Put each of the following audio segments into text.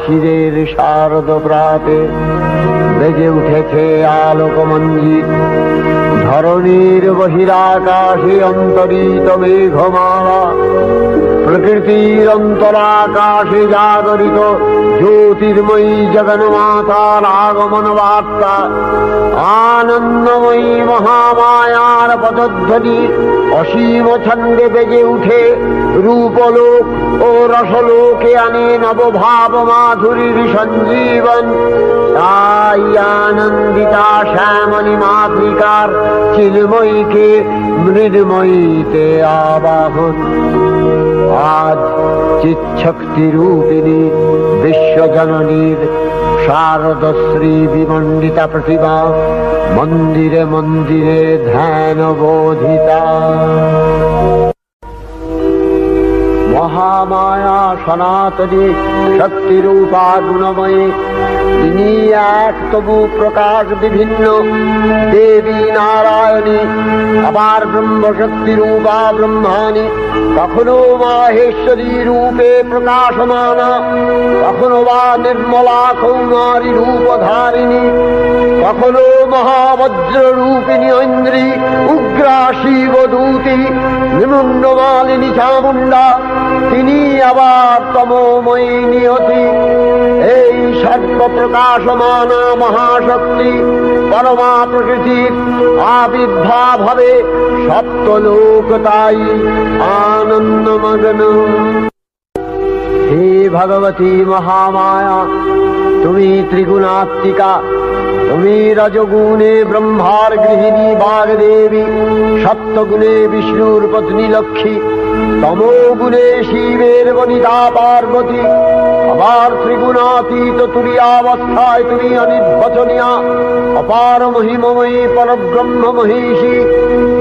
শিরের শারদ প্রাতে বেজে উঠেছে আলোকমঞ্জিত। ধরণীর বহিরাকাশে অন্তরিত মেঘমালা, প্রকৃতির অন্তরাকাশে জাগরিত জ্যোতির্ময়ী জগন্মাতার আগমন বার্তা। আনন্দময়ী মহামায়ার পদধ্বনি অসীম ছন্দে বেজে উঠে রূপলোক ও রসলোকে আনে নবভাব মাধুরীর সঞ্জীবন। তাই আনন্দিতা শ্যামলী মাতৃকার চিন্ময়ীকে মৃন্ময়ীতে আবাহন। আজ চিৎশক্তি রূপিণী বিশ্বজননীর শারদশ্রী বিমণ্ডিতা প্রতিমা মন্দিরে মন্দিরে ধ্যান বোধিতা। মহামায়া সনাতনী শক্তিরূপা গুণময়ী, তিনি এক তবু প্রকাশ বিভিন্ন দেবী নারায়ণী, আবার ব্রহ্মশক্তি রূপা ব্রহ্মাণী, কখনো মাহেশ্বরী রূপে প্রকাশমানা, কখনো বা নির্মলা কৌমারী রূপধারিণী, কখনো মহাবজ্র রূপিণী ঐন্দ্রী, উগ্রা শিবদূতি, নিমুন্ডমালিনী চামুণ্ডা, তিনি আবার তমোময়ী নিয়তি। এই সর্বপ্রকাশমানা মহাশক্তি পরমা প্রকৃতির আবির্ভাব হবে সপ্তলোক তাই আনন্দমগ্ন। হে ভগবতী মহামায়া, তুমি ত্রিগুণাত্মিকা, তুমি রজগুণে ব্রহ্মার গৃহিণী বাগদেবী, সপ্তগুণে বিষ্ণুর পত্নী লক্ষ্মী, তমোগুণে শিবের বনিতা পার্বতী, আবার ত্রিগুণাতীত তুরীয়াবস্থায় তুমি অনির্বচনীয়া অপার মহিমময়ী পরব্রহ্ম মহিষী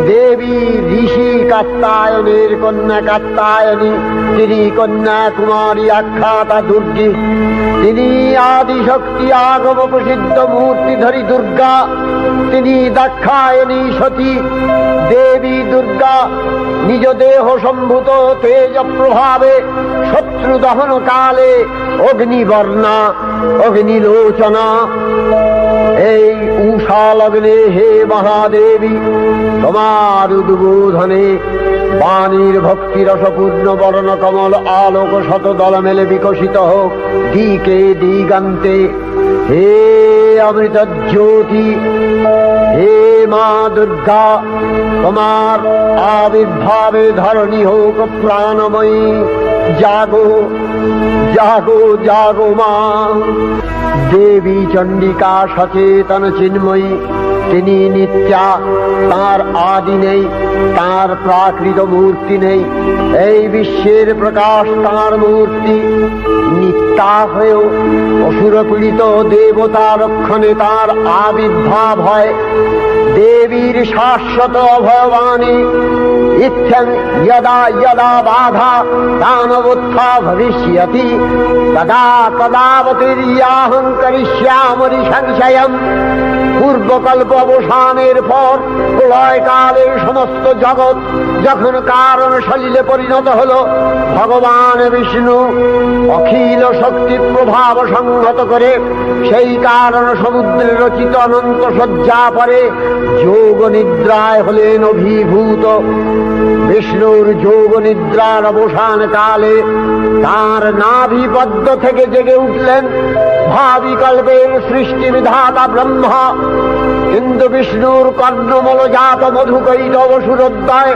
দেবী। ঋষি কাত্যায়নের কন্যা কাত্যায়নী, তিনি কন্যা কুমারী আখ্যাতা দুর্গী, তিনি আদিশক্তি আগম প্রসিদ্ধ মূর্তিধরী দুর্গা, তিনি দাক্ষায়ণী সতী দেবী দুর্গা। নিজ দেহ সম্ভূত তেজ প্রভাবে শত্রু দহন কালে অগ্নিবর্ণা অগ্নিলোচনা। এই উষা লগ্নে হে মহাদেবী, তোমার উদ্বোধনে বাণীর ভক্তিরসপূর্ণ বরণ কমল আলোক শতদল মেলে বিকশিত হোক দিকে দিগান্তে। হে অমৃত জ্যোতি, হে মা দুর্গা, তোমার আবির্ভাবে ধরণী হোক প্রাণময়ী। জাগো জাগো জাগো মা। দেবী চণ্ডিকা সচেতন চিন্ময়ী, তিনি নিত্যা, তার আদি নেই, তার প্রাকৃত মূর্তি নেই। এই বিশ্বের প্রকাশ তার মূর্তি। নিত্যা হয়েও অসুর পীড়িত দেবতা রক্ষণে তার আবির্ভাব হয়। দেবীর শাশ্বত অভয়বাণী ইচ্ছন যদা যদা বাধা দানবোত্থা ভবিষ্যতি তদা তদাবতীর্যাহং করিষ্যামি সংশয়ম। পূর্বকল্প অবসানের পর প্রলয়কালে সমস্ত জগৎ যখন কারণ সলিলে পরিণত হল, ভগবান বিষ্ণু অখিল শক্তি প্রভাব সংহত করে সেই কারণ সমুদ্রে রচিত অনন্ত শয্যা পরে যোগ নিদ্রায় হলেন অভিভূত। বিষ্ণুর যোগ নিদ্রার অবসান কালে তার নাভিপদ্ম থেকে জেগে উঠলেন ভাবিকল্পের সৃষ্টি বিধাতা ব্রহ্মা। কিন্তু বিষ্ণুর কর্ণমলজাত মধুকৈত অবসুরোদ্দয়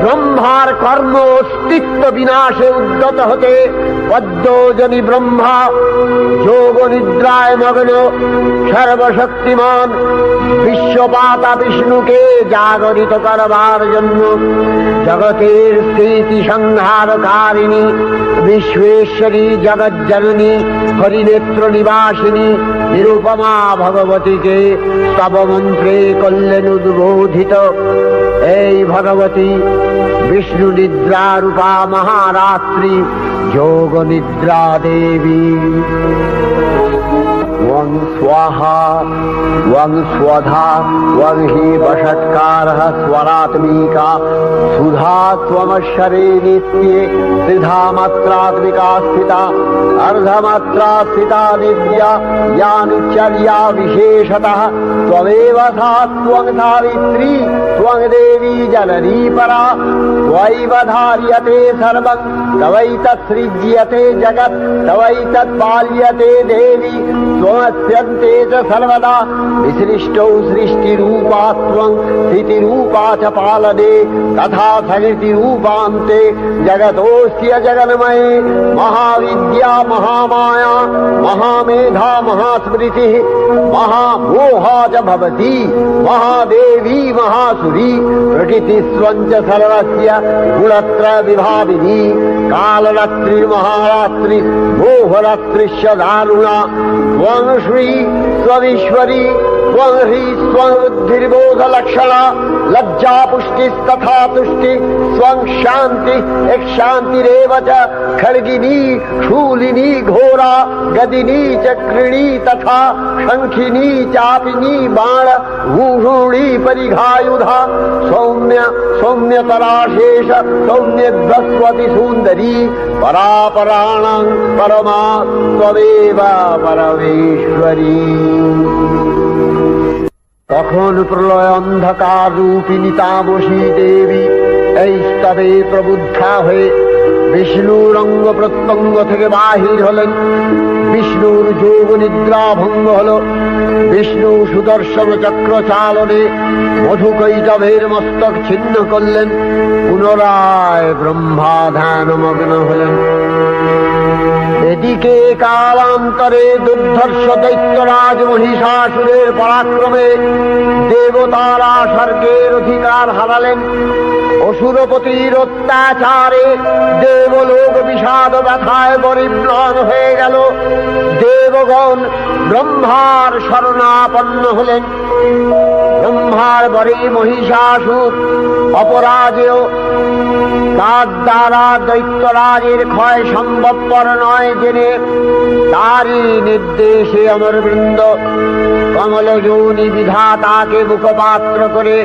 ব্রহ্মার কর্ম অস্তিত্ব বিনাশে উদ্যত হতে পদ্মজনী ব্রহ্মা যোগ নিদ্রায় মগ্ন সর্বশক্তিমান বিশ্বপাতা বিষ্ণুকে জাগরিত করবার জন্য জগতের স্থিতি সংহারকারিণী বিশ্বেশ্বরী জগজ্জননী হরিনেত্র নিবাসিনী নিরুপমা ভগবতীকে স্তব মন্ত্রে করলেন উদ্বোধিত। এই ভগবতী বিষ্ণু নিদ্রা রূপা মহারাত্রি যোগ নিদ্রা দেবী। त्वं स्वाहा त्वं स्वधा त्वं हि वषट्कारः स्वरात्मिका सुधा त्वमक्षरे नित्ये त्रिधा मात्रात्मिका स्थिता अर्धमात्रा स्थिता नित्या यानुचर्या विशेषतः त्वमेव सा त्वं धारित्री त्वं देवी जननी परा त्वैव धार्यते सर्वं तवैतत्सृज्यते जगत् तवैतत्पाल्यते देवी त्वमस्यन्ते च सर्वदा विसृष्टौ सृष्टिरूपा त्वं स्थितिरूपा च पालने तथा सकृतिरूपान्ते जगतोऽस्य जगन्मये महाविद्या महामाया महामेधा महास्मृतिः महामोहा च भवति महादेवी महासुरी प्रकृतिस्त्वं च सर्वस्य गुणत्रय विभाविनी कालरात्रिर्महारात्रि मोहरात्रिश्च दारुणा त्वं श्री त्वमीश्वरी त्वं ह्री त्वं बुद्धिर्बोधलक्षणा लज्जा पुष्टिस्तथा तुष्टि त्वं शान्ति एक शान्तिरेव च खड्गिनी शूलिनी घोरा गदिनी चक्रिणी तथा शंखिनी चापिनी बाण भूषूणी परिघायुधा सौम्य सौम्यतराशेष सौम्यध्वस्वति सुन्दरी परापराणां परमा त्वमेव परमेश्वरी। তখন প্রলয় অন্ধকার রূপিণী তামসী দেবী এই স্তবে প্রবুদ্ধা হয়ে বিষ্ণুর অঙ্গ প্রত্যঙ্গ থেকে বাহির হলেন। বিষ্ণুর যোগ নিদ্রা ভঙ্গ হল। বিষ্ণু সুদর্শন চক্র চালনে মধুকৈটভের মস্তক ছিন্ন করলেন। পুনরায় ব্রহ্মা ধ্যানমগ্ন হলেন। এদিকে কালান্তরে দুর্ধর্ষ দৈত্যরাজ মহিষাসুরের পরাক্রমে দেবতারা স্বর্গের অধিকার হারালেন। অসুরপতির অত্যাচারে দেবলোক বিষাদ ব্যথায় পরিম্লান হয়ে গেল। দেবগণ ব্রহ্মার শরণাপন্ন হলেন। ব্রহ্মার বরে মহিষাসুর অপরাজেয়, তার দ্বারা দৈত্যরাজের ক্ষয় সম্ভবপর নয় জেনে তারই নির্দেশে অমরবৃন্দ কমলযোনি বিধাতাকে মুখপাত্র করে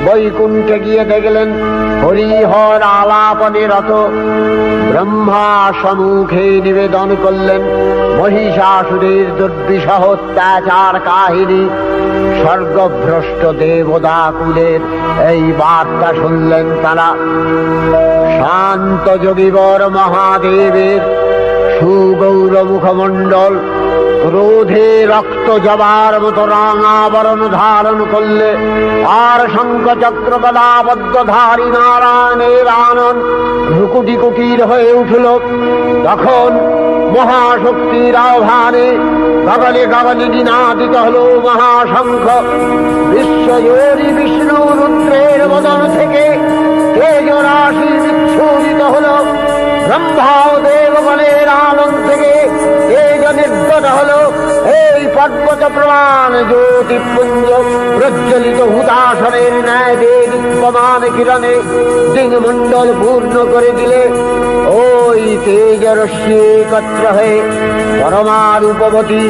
বৈকুণ্ঠে গিয়ে দেখলেন হরিহর আলাপনে রত। ব্রহ্মা সম্মুখে নিবেদন করলেন মহিষাসুরের দুর্বিষহ অত্যাচার কাহিনী। স্বর্গভ্রষ্ট দেবদাকুলের এই বার্তা শুনলেন তারা। শান্ত যোগীবর মহাদেবের সুগৌর মুখমণ্ডল ক্রোধে রক্ত জবার মতো রাঙাবরণ ধারণ করলে, আর শঙ্খ চক্র গদাবদ্ধধারী নারায়ণের আনন ভ্রুকুটি কুটির হয়ে উঠল। তখন মহাশক্তির আহ্বানে গগনে গগনে নিনাদিত হল মহাশঙ্খ। বিশ্বজোরি বিষ্ণু রুদ্রের বদন থেকে তেজরাশি বিচ্ছুরিত হল। ব্রহ্মা ও দেবগণের আনন থেকে তেজ নির্গত হল। এই পর্বত প্রমাণ জ্যোতিপুঞ্জ প্রজ্বলিত হুতাসনের ন্যায় দীপ্যমান কিরণে দিংমণ্ডল পূর্ণ করে দিলে ওই তেজরশ্মি একত্র হয়ে পরমারূপবতী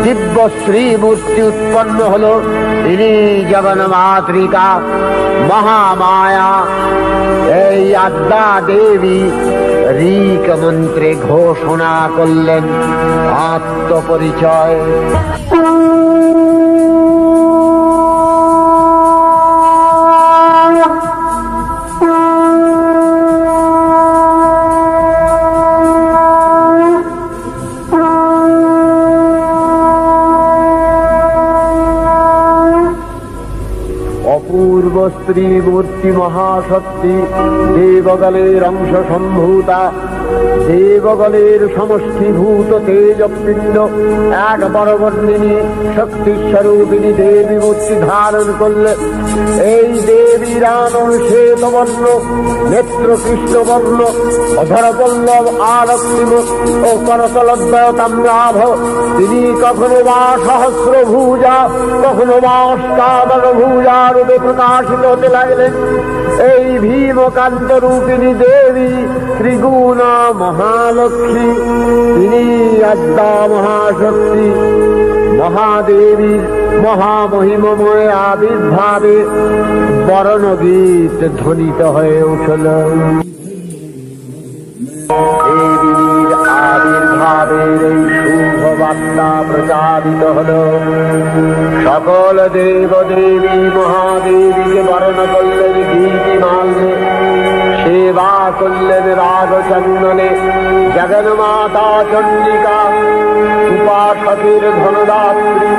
দিব্য শ্রীমূর্তি উৎপন্ন হল। তিনি জগন্মাতৃকা মহামায়া। এই আদ্যা দেবী ঋক মন্ত্রে ঘোষণা করলেন আত্মপরিচয়। অপূর্ব স্ত্রী মূর্তি মহাশক্তি দেবগলের অংশ সম্ভূতা, দেবগলের সমষ্টিভূত তেজপিণ্ড এক বরবর্ণিনী শক্তিস্বরূপিণী দেবী মূর্তি ধারণ করলে। এই দেবীর আনন শ্বেতবর্ণ, নেত্র কৃষ্ণবর্ণ, অধরপল্লব আরক্তিম ও করতলদ্বয় তাম্রাভ। তিনি কখনো বা সহস্র ভুজা, কখনো বা অষ্টাদশ ভুজা রূপে প্রকাশিত হতে লাগলেন। এই ভীমকান্ত রূপিণী দেবী ত্রিগুণা মহালক্ষ্মী। তিনি আদ্যা মহাশক্তি মহাদেবীর মহামহিমময় আবির্ভাবে বরণগীত ধ্বনিত হয়ে উঠল। দেবীর আবির্ভাবের এই শুভ বার্তা প্রচারিত হল। সকল দেব দেবী মহাদেবীকে বরণ করলেন গীতিমাল্যে, সেবা করলেন রাগচন্দনে। জগন্মাতা চণ্ডিকা উপাসকের ধনদাত্রী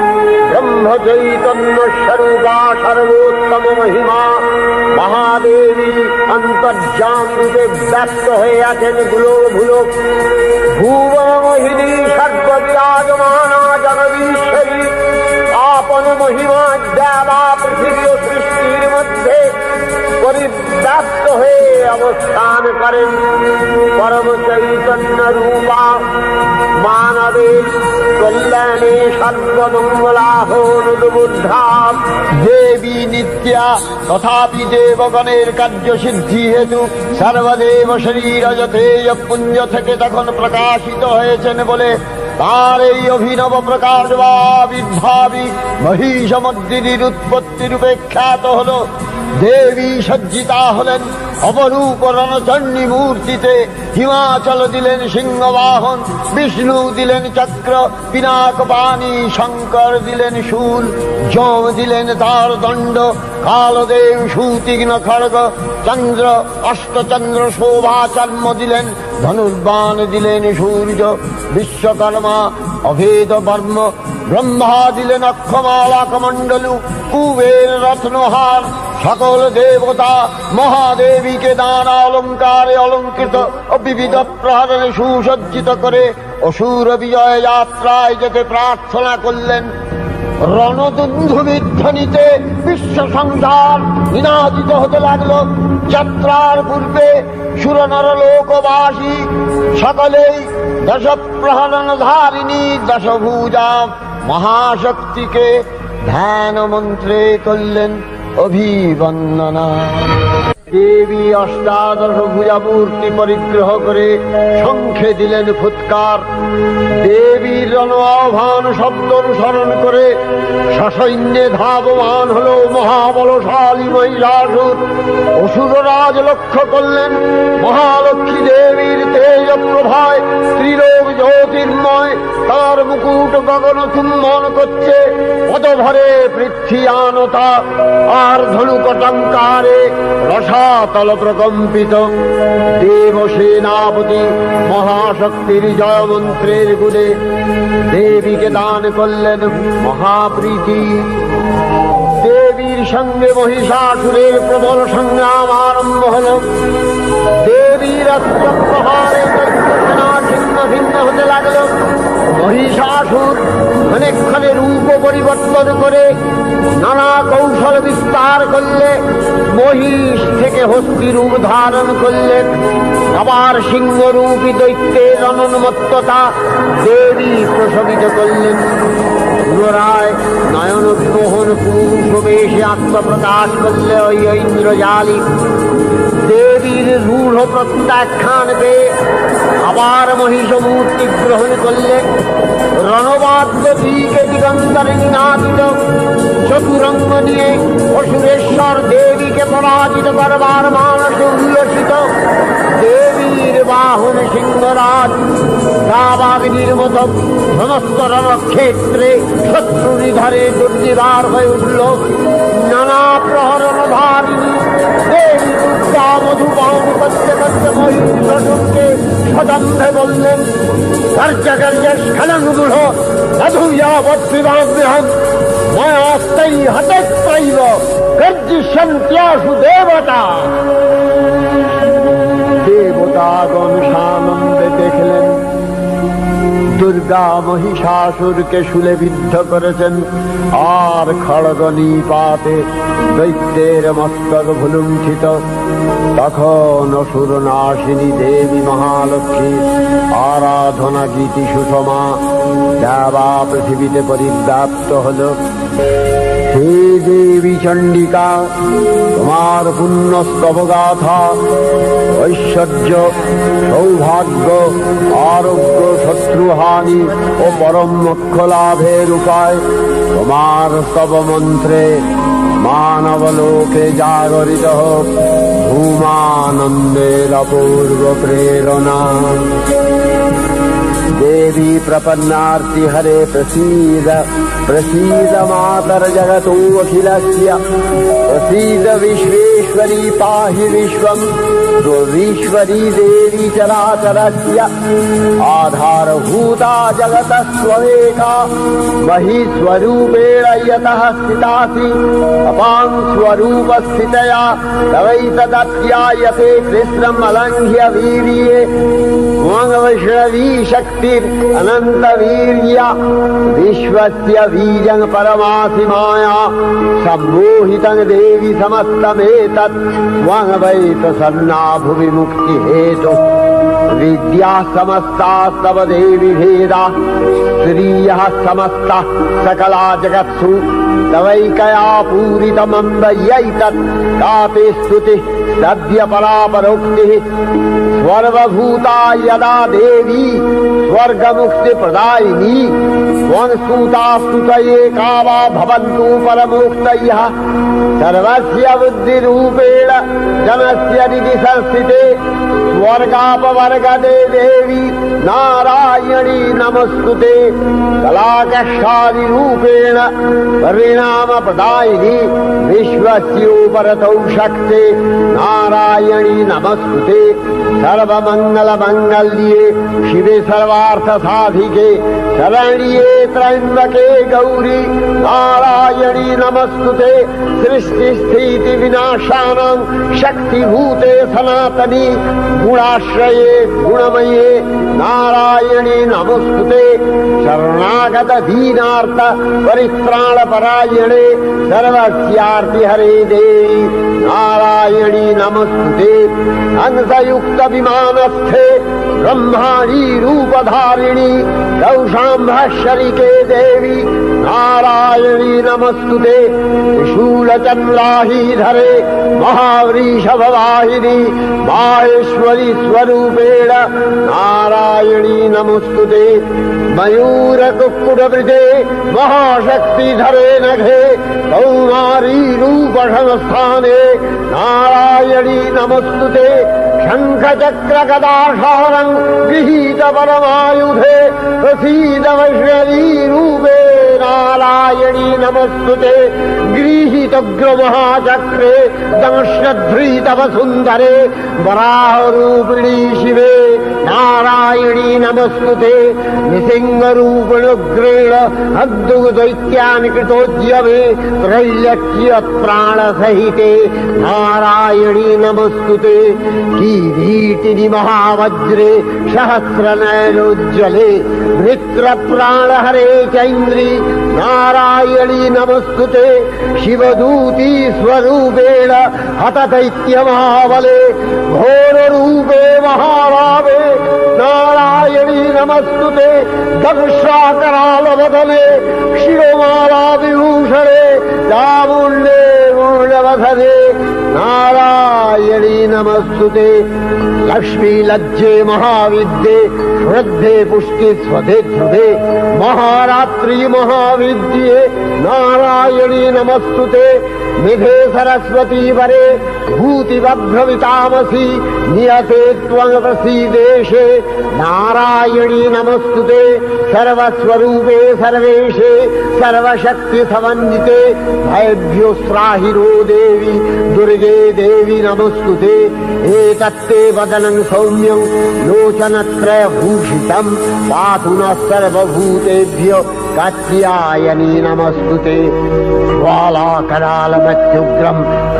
ব্রহ্ম চৈতন্য স্বরূপা সর্বোত্তম মহিমা মহাদেবী অন্তর্যাম রূপে ব্যক্ত হয়ে আছেন ভুলোক। ভুবন মোহিনী সর্ববিরাজমানা জগদীশ্বরী আপন মহিমা দেবা পৃথিবী ও সৃষ্টির মধ্যে পরিব্যাপ্ত হয়ে অবস্থান করেন। পরম চৈতন্য রূপা মানবের কল্যাণে সর্বমঙ্গলাহনুদ্বুদ্ধা দেবী নিত্যা। তথাপি দেবগণের কার্য সিদ্ধি হেতু সর্বদেব শরীরজতেয় পুঞ্জ থেকে তখন প্রকাশিত হয়েছেন বলে তার এই অভিনব প্রকাশ বা আবির্ভাবী মহিষমর্দিনীর উৎপত্তি রূপে খ্যাত হল। দেবী সজ্জিতা হলেন অপরূপ রণচণ্ডী মূর্তিতে। হিমাচল দিলেন সিংহবাহন, বিষ্ণু দিলেন চক্র পিনাক পানি, শঙ্কর দিলেন শূল, যম দিলেন তার দণ্ড, কালদেব সুতীক্ষ্ণ খড়গ, চন্দ্র অষ্টচন্দ্র শোভা চর্ম দিলেন, ধনুর্বাণ দিলেন সূর্য, বিশ্বকর্মা অভেদ বর্ম, ব্রহ্মা দিলেন অক্ষমালা কমণ্ডলু, কুবের রত্নহার। সকল দেবতা মহাদেবীকে দান অলঙ্কারে অলঙ্কৃত ও বিবিধ প্রহরণে সুসজ্জিত করে অসুর বিজয় যাত্রায় যেতে প্রার্থনা করলেন। রণদুন্ধুবির ধ্বনিতে বিশ্ব সংসার নিনাদিত হতে লাগল। যাত্রার পূর্বে সুরনর লোকবাসী সকলেই দশ প্রহরণ ধারিণী দশভুজা মহাশক্তিকে ধ্যান মন্ত্রে করলেন অভিবন্দনা। দেবী অষ্টাদশ ভুজা মূর্তি পরিগ্রহ করে শঙ্খে দিলেন ফুৎকার। দেবীর রণ আহ্বান শব্দ অনুসরণ করে সসৈন্যে ধাবমান হল মহাবলশালী মহিষাসুর। অসুররাজ লক্ষ্য করলেন মহালক্ষ্মী দেবীর তেজ প্রভায় ত্রিলোক জ্যোতির্ময়, তার মুকুট গগন চুম্বন করছে, পদভরে পৃথ্বীয়ানতা আর ধনুকটঙ্কারে রসাতল প্রকম্পিত। দেবসেনাপতি মহাশক্তির জয়মন্ত্রের গুণে দেবীকে দান করলেন মহাপ্রীতি। দেবীর সঙ্গে মহিষাসুরের প্রবল সংগ্রাম আরম্ভ হল। দেবীর অস্ত্রপ্রহারে দৈত্যসেনা ছিন্ন ভিন্ন হতে লাগল। মহিষাসুর ক্ষণে রূপ পরিবর্তন করে নানা কৌশল বিস্তার করলে মহিষ থেকে হস্তি রূপ ধারণ করলেন। আবার সিংহরূপী দৈত্যের অনন্মত্ততা দেবী প্রশমিত করলেন। পুনরায় নয়ন বিমোহন পুরুষ বেশে আত্মপ্রকাশ করলে ওই ইন্দ্রজালী। দেবীর রূঢ় প্রত্যাখ্যান পেয়ে আবার মহিষ মূর্তি গ্রহণ করলেন। রণবাদ্য দিকে দিগন্তরে নিনাদিত চতুরঙ্গ নিয়ে অসুরেশ্বর দেবীকে পরাজিত করবার মানসে উল্লসিত। দেবীর বাহন সিংহরাজ দাবাগ্নির মতো সমস্ত রণক্ষেত্রে শত্রু নিধরে দুর্নিবার হয়ে উঠল। নানা প্রহরণ ধারিণী দেবী দুর্গা মধুপান করতে করতে মহিষকে সদম্ভে বললেন, কার্যকার্যস্খলনগুলো মধুযাবৎবিবাহ্যহম ময়াস্তৈ হতস্ত্রৈব গর্জিষ্যন্ত্যাসু দেবতা। দেবতাগণ সানন্দে দেখলেন দুর্গা মহিষাসুরকে শূলে বিদ্ধ করেছেন, আর খড়গ নিপাতে দৈত্যের মস্তক ভুলুণ্ঠিত। তখন অসুর নাশিনী দেবী মহালক্ষ্মী আরাধনা গীতি সুষমা দেবা পৃথিবীতে পরিব্যাপ্ত হল। हे देवी चंडिका, तुम्हार पुण्य स्तव गाथा ऐश्वर्य सौभाग्य आरोग्य शत्रुहानि और परम मोक्ष लाभेर उपाय तुम्हार स्तव मंत्रे मानवलोके जागरित धूमानंदेर अपूर्व प्रेरणा। देवी प्रपन्नार्ति हरे प्रसीद प्रसीद मातर जगतोऽखिलस्य प्रसीद विश्वेश्वरी पाहि विश्वम् दुर्वीश्वरी देवी चराचरस्य आधारभूता जगतस्त्वमेका महीस्वरूपेण यतः स्थितासि अपां स्वरूपस्थितया तवैतदप्यायते कृष्णम् अलङ्घ्य वीर्ये वैष्णवी शक्तिरनन्तवीर्या विश्वस्य बीजं परमासि माया सम्मोहितं देवी समस्तमेतत् त्वं वै प्रसन्ना भुवि मुक्तिहेतु विद्या समस्तास्तव देवी भेदा श्रियः समस्ता सकला जगत्सु तवैकया पूरितमम्बयैतत् कापि स्तुतिः सद्य परापरोक्तिः सर्वभूता यदा देवी स्वर्गमुक्ति प्रदायिनी त्वं स्तुता स्तुतये का वा भवन्तु परमोक्तयः सर्वस्य बुद्धिरूपेण जनस्य हृदि संस्थिते स्वर्गापवर्गदे देवी नारायणी नमस्तुते कलाकक्षादिरूपेण परिणाम प्रदायिनी विश्वस्योपरतौ शक्ते नारायणी नमस्तुते सर्वमंगल मंगल्ये शिवे सर्वार्थ साधिके शरण्ये त्र्यंबके गौरी नारायणी नमस्तुते सृष्टि स्थिति विनाशानां शक्तिभूते सनातनी गुणाश्रये गुणमये नारायणी नमस्तुते शरणागत दीनार्थ परित्राण परायणे सर्वस्यार्ति हरे देवी नारायणी नमस्तुते अंशयुक्त विमानस्थे ब्रह्माणी रूपधारिणी कौशाम्भशरिके देवी नारायणी नमस्तुते त्रिशूलचन्द्राहीधरे महावृषभवाहिनी माहेश्वरी स्वरूपेण नारायणी नमस्तुते मयूरकुक्कुटवृते महाशक्तिधरे नघे कौमारी रूपसंस्थाने नारायणी नमस्तुते शङ्खचक्रगदाशारं गृहीत परमायुधे प्रसीद वैष्णवी रूपे नारायणी नमस्तुते गृहीतग्रमहाचक्रे दंश्यध्रीत वसुन्धरे वराहरूपिणी शिवे नारायणी नमस्तुते निसिंहरूपिणुग्रेण अद्भुतदैत्यानि कृतोद्यमे त्रैलक्ष्य प्राणसहिते नारायणी नमस्तुते किरीटिनि महावज्रे सहस्रनयनोज्ज्वले वृत्रप्राणहरे चैन्द्री नारायणी नमस्तुते शिवदूती स्वरूपेण हतदैत्यमहाबले घोररूपे महाभावे नारायणी नमस्तुते दंशाकरालवदने शिरोमालाविभूषणे चामुण्डे मूलवसने नारायणी नमस्तुते लक्ष्मी लज्जे महाविद्ये श्रद्धे पुष्टि स्वधे ध्रुवे महारात्रि महाविद्ये नारायणी नमस्तुते निधे सरस्वती वरे भूतिभ्रमितामसि नियते त्वं प्रसीदेशे नारायणी नमस्तुते सर्वस्वरूपे सर्वेशे सर्वशक्ति समन्विते भयभ्योस्त्राहिरो देवी दुर्गे देवी नमस्तुते एतत्ते वदनं सौम्यं लोचनत्रयभूषितं पातु नः सर्वभूतेभ्यो कात्यायनी नमस्तुते ज्वालाकरालमत्युग्रं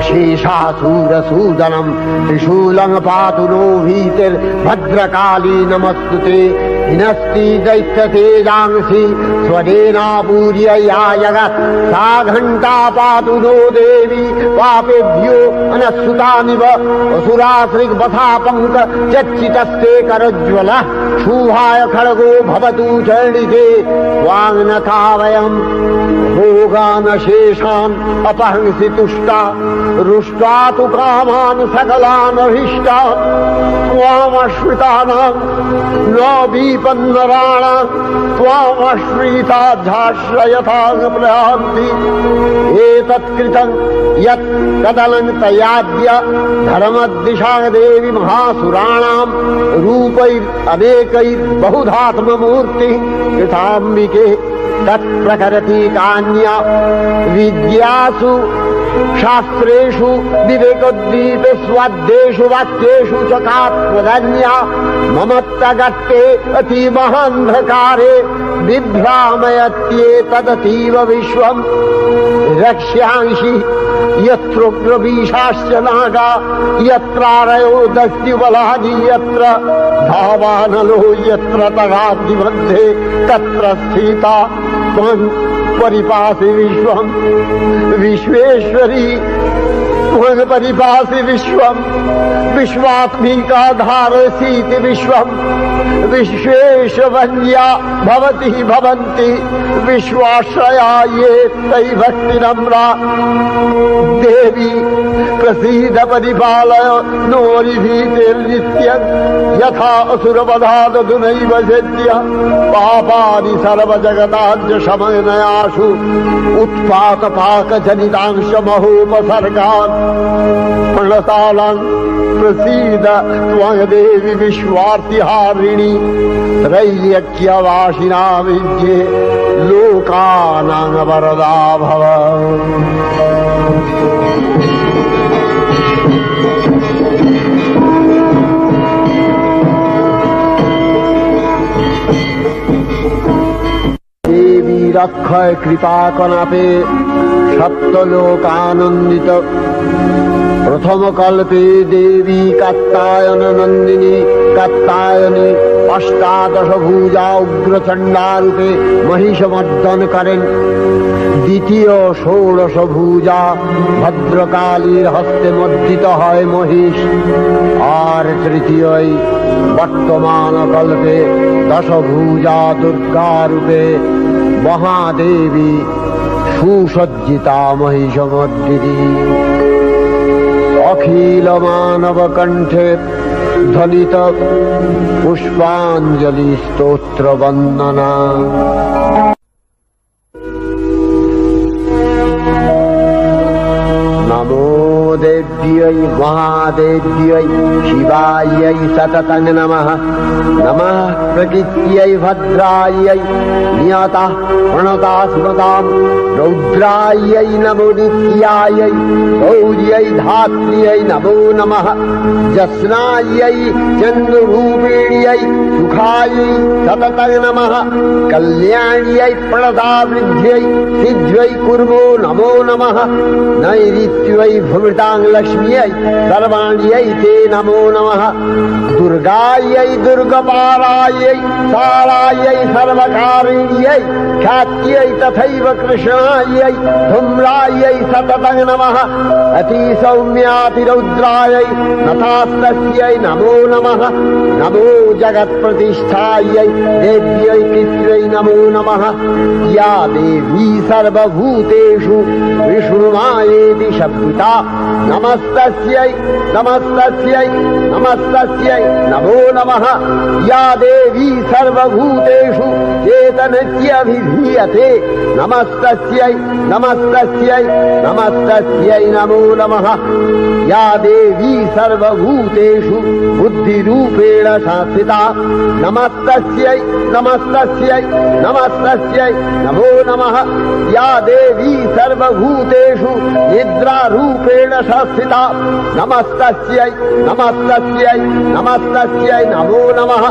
शेषासूरसूदनं त्रिशूलं पातु नो भीतिर्भद्रकाली नमस्तुते हिनस्ति दैत्यतेजांसि स्वदेनापूर्य या जगत् सा घण्टा पातु नो देवी पापेभ्यो अनस्सुतानिव असुराश्रिग्वथा पङ्क चच्चितस्ते करज्वल क्षूभाय खड्गो भवतु चर्णिते स्वाङ्नथा वयम् भोगानशेषान् अपहंसि तुष्टा रुष्टा तु कामान् सकलान् अभीष्टान् त्वामश्रितानाम् न विपन्नराणाम् त्वामश्रिताध्याश्रयथाङ् प्रयान्ति एतत्कृतम् यत् तदलम् तयाद्य धर्मद्दिशा देवी महासुराणाम् रूपैरनेकैर्बहुधात्ममूर्तिः कृताम्बिके तत्प्रकरति कान्या विद्यासु शास्त्रेषु विवेकोद्दीपे स्वाद्येषु वाक्येषु च का त्वदन्या ममत्तगत्ते अतीमहान्धकारे बिभ्रामयत्येतदतीव विश्वम् रक्ष्यांसि यत्रोग्रवीशाश्च नागा यत्रारयो दस्युबलानि यत्र धावानलो यत्र तगाग्निमध्ये तत्र स्थिता त्वम् परिपासि विश्वम् विश्वेश्वरी त्वं परिपासि विश्वम् विश्वात्मिका धारसीति विश्वम् विश्वेशवन्या भवति भवन्ति विश्वाश्रया ये तै भक्तिनम्रा देवी प्रसीद परिपालय नोरिभीतिर्नित्यम् यथा असुरवधादधुनैव सद्य पापानि सर्वजगताञ्च शमनयासु उत्पातपाकजनितांश महोपसर्गान् प्रणतालान् प्रसीद त्वं देवी विश्वार्तिहारिणी त्रैलोक्यवासिना विद्ये लोकानां वरदा भव। देवी रक्षय कृपा कनापे सप्तलोकानंदित प्रथम कल्पे देवी कात्यायन नंदिनी कात्यायनी अष्टादश भुजा उग्रचंडा रूपे महिषमर्दन करें द्वितीय षोडश भुजा भद्रकालीर हस्ते मर्दित है महिष और तृतीय वर्तमान कल्पे दश भुजा दुर्गा रूपे महादेवी सुसज्जिता महिषमर्दिनी अखिल मानव कंठे ध्वनित पुष्पांजलि स्तोत्र वंदना। नमो देव्यै महादेव्यै शिवायै सततं नमः। नमः प्रकृत्यै भद्रायै नियता प्रणता स्मतां रौद्रायै नमो नित्यायै गौर्यै धात्र्यै नमो नमः। जस्नायै चन्द्ररूपिण्यै सुखायै सततं नमः। कल्याण्यै प्रणतावृद्ध्यै सिद्ध्यै कुर्मो नमो नमः। नैऋत्यै भृतां लक्ष्म्यै सर्वाण्यै ते नमो नमः। दुर्गायै दुर्गपालायै सारायै सर्वकारिण्यै ख्यात्यै तथैव कृष्णायै धूम्रायै सततं नमः। अतिसौम्यातिरौद्रायै नतास्तस्यै नमो नमः। नमो जगत्प्रतिष्ठायै देव्यै कृत्यै नमो नमः। या देवी सर्वभूतेषु विष्णुमायेति शब्दिता नमस्तस्यै नमस्तस्यै नमस्तस्यै नमो नमः। या देवी सर्वभूतेषु चेतनत्यभिधीयते नमस्तस्यै नमस्तस्यै नमस्तस्यै नमो नमः। या देवी सर्वभूतेषु बुद्धिरूपेण संस्थिता नमस्तस्यै नमस्तस्यै नमस्तस्यै नमो नमः। या देवी सर्वभूतेषु निद्रारूपेण संस्थिता शास्त्रिता नमस्तस्यै नमस्तस्यै नमस्तस्यै नमो नमः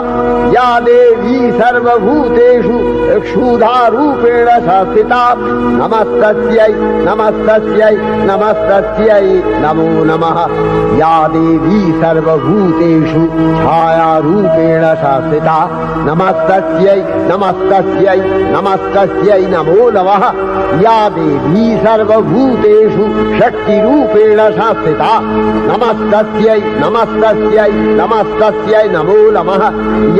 या देवी सर्वभूतेषु क्षुधारूपेण शास्त्रिता नमस्तस्यै नमस्तस्यै नमस्तस्यै नमो नमः या देवी सर्वभूतेषु छायारूपेण शास्त्रिता नमस्तस्यै नमस्तस्यै नमस्तस्यै नमो नमः या देवी सर्वभूतेषु शक्तिरूपेण शास्त्रिता नमस्तस्यै नमस्तस्यै नमस्तस्यै नमो नमः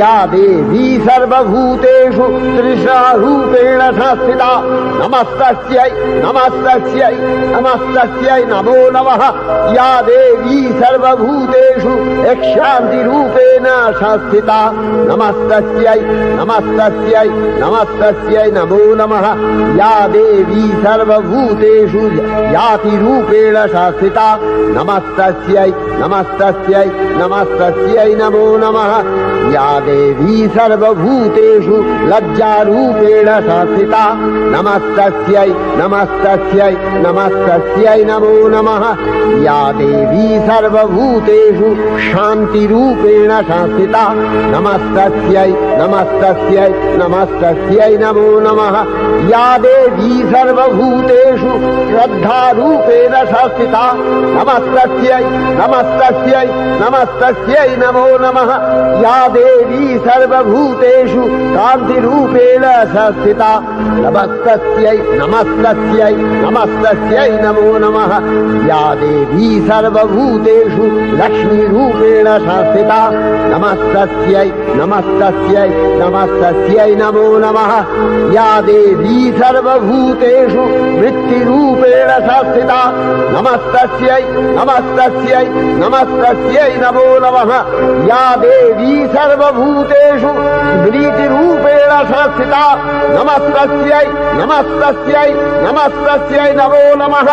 या देवी सर्वभूतेषु तृष्णारूपेण शास्त्रिता नमस्तस्यै नमस्तस्यै नमस्तस्यै नमो नमः या देवी सर्वभूतेषु शान्तिरूपेण शास्त्रिता नमस्तस्यै नमस्तस्यै नमस्तस्यै नमो नमः या देवी सर्वभूतेषु यातिरूपेण शास्त्रिता नमस्तस्यै नमस्तस्यै नमस्तस्यै नमो नमः या देवी सर्वभूतेषु लज्जारूपेण शास्त्रिता नमस्तस्यै नमस्तस्यै नमस्तस्यै नमो नमः या देवी सर्वभूतेषु शान्तिरूपेण शास्त्रिता नमस्तस्यै नमस्तस्यै नमस्तस्यै नमो नमः या देवी सर्वभूतेषु श्रद्धारूपेण शास्त्रिता नमस्तस्यै नमस्तस्यै नमस्तस्यै नमो नमः या देवी सर्वभूतेषु कान्तिरूपेण शास्त्रिता नमस्तस्यै नमस्तस्यै नमस्तस्यै नमो नमः या देवी सर्वभूतेषु लक्ष्मीरूपेण शास्त्रिता नमस्तस्यै नमस्तस्यै नमस्तस्यै नमो नमः या देवी सर्वभूतेषु वृत्तिरूपेण शास्त्रिता नमस्तस्यै नमस्तस्यै नमस्तस्यै नमो नमः या देवी सर्वभूतेषु स्मृतिरूपेण शास्त्रिता नमस्तस्यै नमस्तस्यै नमस्तस्यै नमो नमः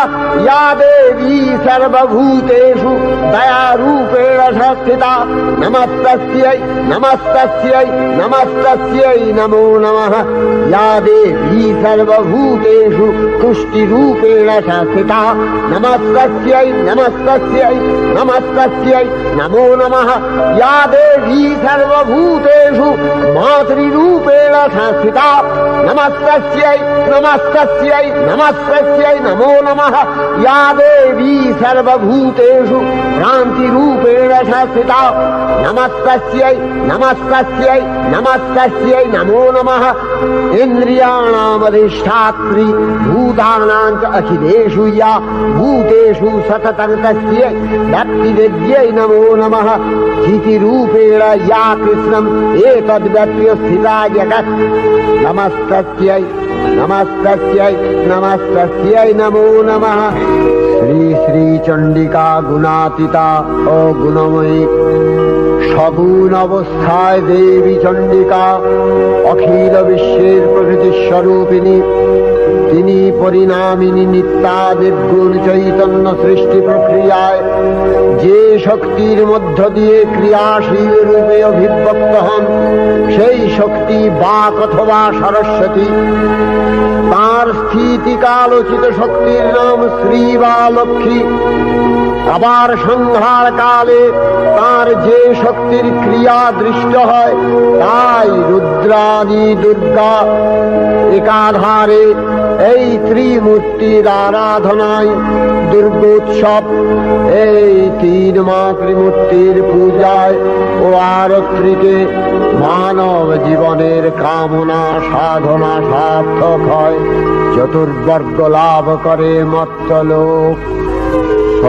या देवी सर्वभूतेषु दयारूपेण शास्त्रिता नमस्तस्यै नमस्तस्यै नमस्तस्यै नमो नमः या देवी सर्वभूतेषु तुष्टिरूपेण शास्त्रिता नमस्तस्यै नमस्तस्यै नमस्तस्यै नमो नमः या देवी सर्वभूतेषु मातृरूपेण शास्त्रिता नमस्तस्यै नमस्तस्यै नमस्तस्यै नमो नमः या देवी सर्वभूतेषु भ्रान्तिरूपेण शास्त्रिता नमस्तस्यै नमस्तस्यै नमस्तस्यै नमो नमः इन्द्रियाणामधिष्ठात्री भूतानां च अखिलेषु या भूतेषु सततं तस्यै भक्तिविद्यै नमो नमः स्थितिरूपेण या कृष्णम् एतद्व्यप्य स्थिता जगत् नमस्तस्यै नमस्तस्यै नमस्तस्यै नमो नमः श्री श्री चंडिका गुणातीता अगुणमयी सगुण अवस्थाय देवी चंडिका अखिल विश्वेर प्रकृति स्वरूपिणी তিনি পরিণামিনী নিত্যা নির্গুণ চৈতন্য সৃষ্টি প্রক্রিয়ায় যে শক্তির মধ্য দিয়ে ক্রিয়াশীল রূপে অভিব্যক্ত হন সেই শক্তি বাক অথবা সরস্বতী তার স্থিতিকালোচিত শক্তির নাম শ্রী বা লক্ষ্মী আবার সংহার কালে তার যে শক্তির ক্রিয়া দৃষ্ট হয় তাই রুদ্রাণী দুর্গা একাধারে এই ত্রিমূর্তির আরাধনায় দুর্গোৎসব এই তিন মাতৃমূর্তির পূজায় ও আরত্রিকে মানব জীবনের কামনা সাধনা সার্থক হয় চতুর্বর্গ লাভ করে মর্ত্যলোক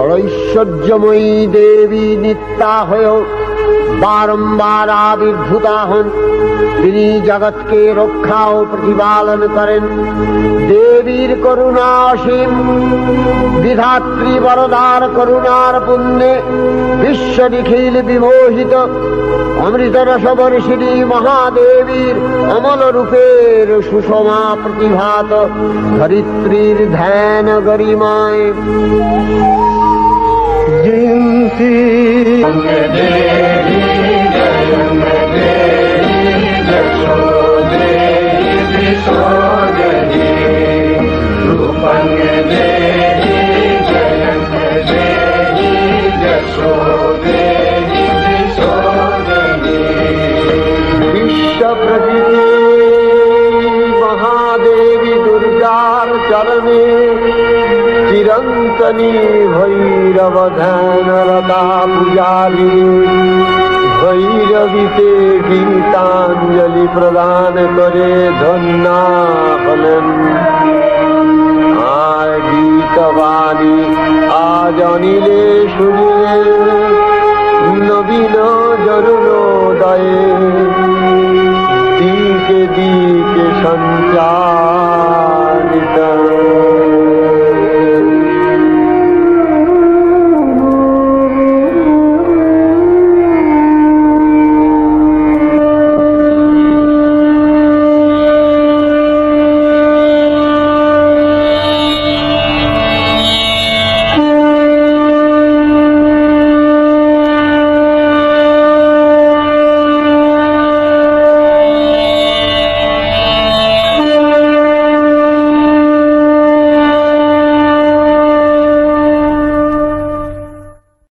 ঐশ্বর্যময়ী দেবী নিত্যা হয়েও বারম্বার আবির্ভূতা হন তিনি জগৎকে রক্ষা ও প্রতিপালন করেন দেবীর করুণা অসীম বিধাত্রী বরদার করুণার পুণ্যে বিশ্ব নিখিল বিমোহিত অমৃত রসবর্ষিণী মহাদেবীর অমল রূপের সুষমা প্রতিভাত ধরিত্রীর ধ্যান গরিমায় रूपंग देवी जयंत देवी বিশ্ব প্রকৃতি মহাদেবী দুর্গার চরণে চিরন্তনী ভৈরব ধ্যানরতা পূজারী ভৈরবীতে গীতাঞ্জলি প্রদান করে ধন্যা হলেন। আর গীতবাণী আজ অনিলে শুনিলেন